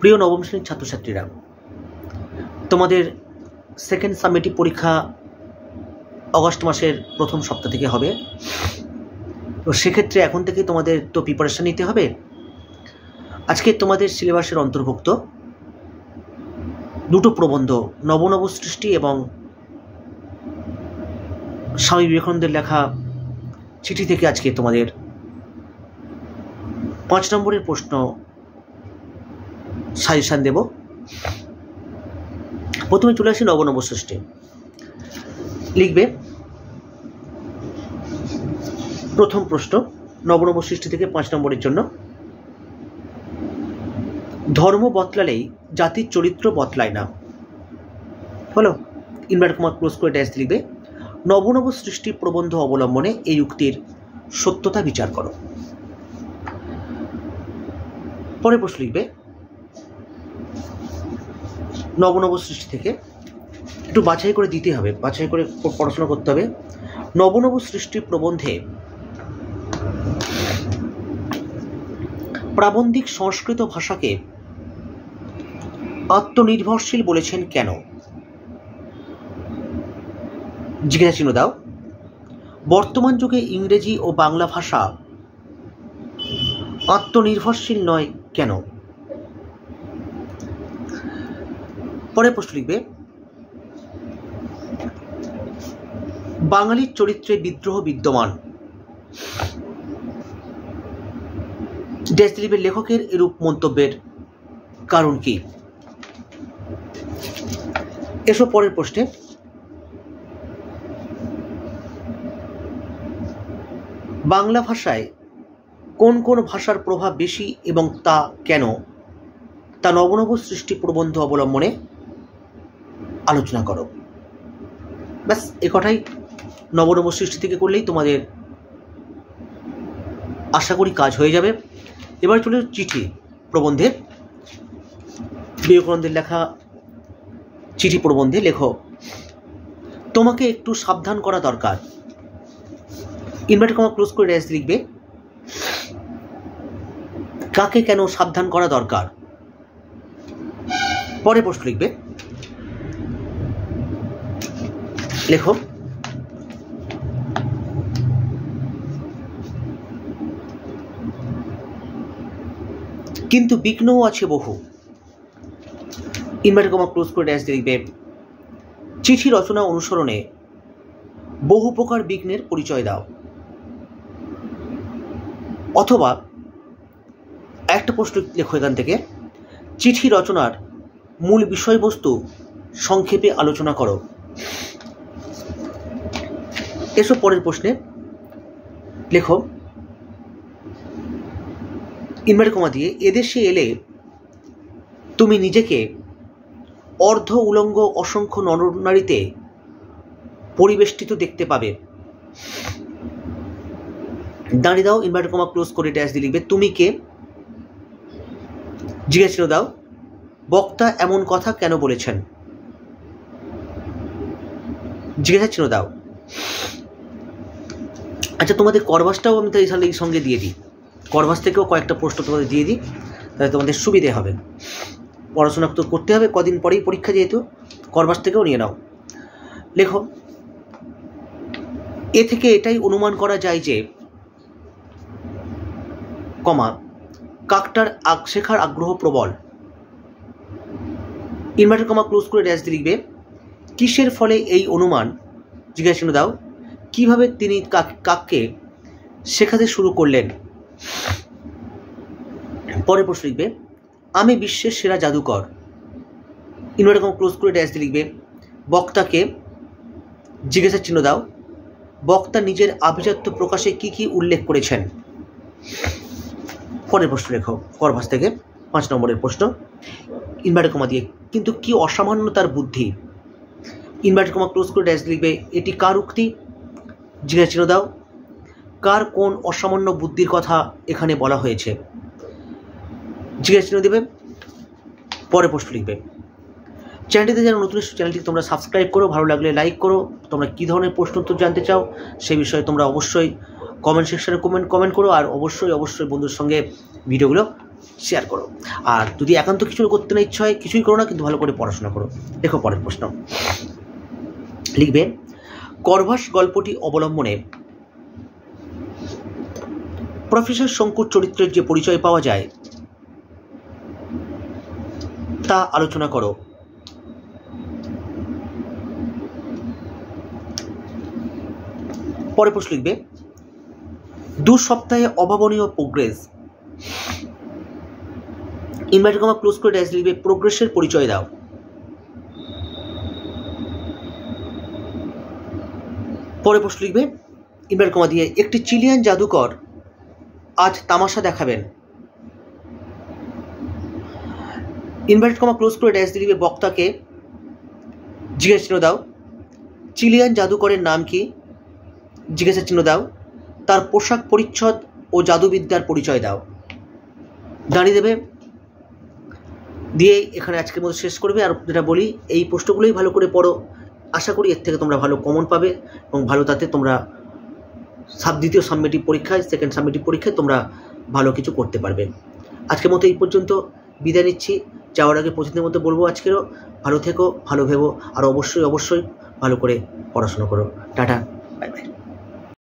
প্রিয় নবম শ্রেণীর ছাত্রছাত্রীরা, তোমাদের সেকেন্ড সামেটিভ পরীক্ষা অগস্ট মাসের প্রথম সপ্তাহ থেকে হবে। তো সেক্ষেত্রে এখন থেকে তোমাদের তো প্রিপারেশন নিতে হবে। আজকে তোমাদের সিলেবাসের অন্তর্ভুক্ত দুটো প্রবন্ধ, নব সৃষ্টি এবং স্বামী বিবেকানন্দের লেখা চিঠি থেকে আজকে তোমাদের 5 নম্বরের প্রশ্ন সাজেশন দেব। প্রথমে চলে আসি নব সৃষ্টি। লিখবে প্রথম প্রশ্ন নব সৃষ্টি থেকে 5 নম্বরের জন্য, ধর্ম বদলালেই জাতির চরিত্র বদলায় না। হলো, ইনভার্টেড কমা ক্লোজ করে ড্যাশ লিখবে নব সৃষ্টি প্রবন্ধ অবলম্বনে এই উক্তির সত্যতা বিচার করো। পরে প্রশ্ন লিখবে নব সৃষ্টি থেকে, একটু বাছাই করে দিতে হবে, বাছাই করে পড়াশোনা করতে হবে। নব সৃষ্টি প্রবন্ধে প্রাবন্ধিক সংস্কৃত ভাষাকে আত্মনির্ভরশীল বলেছেন কেন? জিজ্ঞাসা চিহ্ন দাও। বর্তমান যুগে ইংরেজি ও বাংলা ভাষা আত্মনির্ভরশীল নয় কেন? পরে প্রশ্ন লিখবে বাঙালির চরিত্রে বিদ্রোহ বিদ্যমান। ড্যাশ লিখবে লেখকের এরূপ মন্তব্যের কারণ কি? এসব পরের প্রশ্নে। বাংলা ভাষায় কোন কোন ভাষার প্রভাব বেশি এবং তা কেন, তা নব সৃষ্টি প্রবন্ধ অবলম্বনে আলোচনা করো। ব্যাস, এ কথাই নব সৃষ্টি থেকে করলেই তোমাদের আশা করি কাজ হয়ে যাবে। এবার চলে চিঠি প্রবন্ধে, বিবেকানন্দের লেখা চিঠি প্রবন্ধে লেখো তোমাকে একটু সাবধান করা দরকার। ইনভার্টেড কমা ক্লোজ করে ড্যাশ লিখবে কাকে কেন সাবধান করা দরকার। পরে প্রশ্ন লিখবে লেখো কিন্তু বিঘ্নও আছে বহু। ইনভার্টেড কমা ক্লোজ করে ড্যাশ লিখবে চিঠি রচনা অনুসরণে বহু প্রকার বিঘ্নের পরিচয় দাও। অথবা একটা প্রশ্ন লেখো এখান থেকে, চিঠি রচনার মূল বিষয়বস্তু সংক্ষেপে আলোচনা করো। এসব পরের প্রশ্নে লেখো ইনভার্টেড কমা দিয়ে এদেশে এলে তুমি নিজেকে অর্ধ উলঙ্গ অসংখ্য নরনারীতে পরিবেষ্টিত দেখতে পাবে। দাঁড়িয়ে দাও। ইনভার্টেড কমা ক্লোজ করে ড্যাশ দিয়ে লিখবে তুমি কে? জিজ্ঞাসা দাও বক্তা এমন কথা কেন বলেছেন? জিজ্ঞাসা চিহ্ন দাও। আচ্ছা, তোমাদের করভাসটাও আমি তাই এই সঙ্গে দিয়ে দিই, করভাস থেকেও কয়েকটা প্রশ্ন তোমাদের দিয়ে দিই, তাহলে তোমাদের সুবিধে হবে। পড়াশোনা তো করতে হবে, কদিন পরেই পরীক্ষা, যেহেতু করভাস থেকেও নিয়ে নাও। লেখো এ থেকে এটাই অনুমান করা যায় যে কমা কাকটার শেখার আগ্রহ প্রবল। ইনভার্টেড কমা ক্লোজ করে ড্যাশ দিয়ে লিখবে কিসের ফলে এই অনুমান? জিজ্ঞাসা দাও কিভাবে তিনি কাককে শেখাতে শুরু করলেন। পরে প্রশ্ন লিখবে আমি বিশ্বের সেরা জাদুকর। ইনভার্টেড কমা ক্লোজ করে ড্যাশ দিয়ে লিখবে বক্তাকে। জিজ্ঞাসা চিহ্ন দাও বক্তা নিজের আভিজাত্য প্রকাশে কি কি উল্লেখ করেছেন। পরের প্রশ্ন লেখো করভাস থেকে 5 নম্বরের প্রশ্ন, ইনভার্টেড কমা দিয়ে কিন্তু কি অসামান্য তার বুদ্ধি। ইনভার্টেড কমা ক্লোজ করে ড্যাশ লিখবে এটি কার উক্তি? জিজ্ঞাসা চিহ্ন দাও কার কোন অসামান্য বুদ্ধির কথা এখানে বলা হয়েছে। জিজ্ঞাসা চিহ্ন দেবে। পরে প্রশ্ন লিখবে। চ্যানেলটিতে যারা নতুন চ্যানেলটিকে তোমরা সাবস্ক্রাইব করো, ভালো লাগলে লাইক করো। তোমরা কী ধরনের প্রশ্ন উত্তর জানতে চাও সেই বিষয়ে তোমরা অবশ্যই কমেন্ট সেকশনে কমেন্ট করো, আর অবশ্যই বন্ধুর সঙ্গে ভিডিওগুলো শেয়ার করো। আর যদি একান্ত কিছু করতে না ইচ্ছা হয় কিছুই করো না, কিন্তু ভালো করে পড়াশোনা করো। দেখো পরের প্রশ্ন লিখবে, করভাস গল্পটি অবলম্বনে প্রফেসর শঙ্কুর চরিত্রের যে পরিচয় পাওয়া যায় তা আলোচনা করো। পরের প্রশ্ন লিখবে, 2 সপ্তাহে অভাবনীয় প্রোগ্রেস। ইনভার্টেড কমা ক্লোজ করে ড্যাশ লিখবে, প্রোগ্রেসের পরিচয় দাও। পরের প্রশ্ন লিখবে, ইনভার্টেড কমা দিয়ে, একটি চিলিয়ান জাদুকর আজ তামাশা দেখাবেন। ইনভার্টেড কমা ক্লোজ করে ড্যাশ লিখবে, বক্তাকে জিজ্ঞাসা চিহ্ন দাও। চিলিয়ান জাদুকরের নাম কি? জিজ্ঞাসা চিহ্ন দাও। তার পোশাক পরিচ্ছদ ও জাদুবিদ্যার পরিচয় দাও। দাঁড়িয়ে দেবে দিয়ে এখানে আজকের মতো শেষ করবে। আর যেটা বলি, এই প্রশ্নগুলোই ভালো করে পড়ো, আশা করি এর থেকে তোমরা ভালো কমন পাবে এবং ভালো তাতে তোমরা দ্বিতীয় সাবমিটিভ পরীক্ষায়, সেকেন্ড সাবমিটিভ পরীক্ষায় তোমরা ভালো কিছু করতে পারবে। আজকের মতো এই পর্যন্ত, বিদায় নিচ্ছি। যাওয়ার আগে প্রতিদিনের মতো বলবো আজকেরও, ভালো থেকো, ভালো ভেবো, আর অবশ্যই ভালো করে পড়াশোনা করো। Tata, bye bye.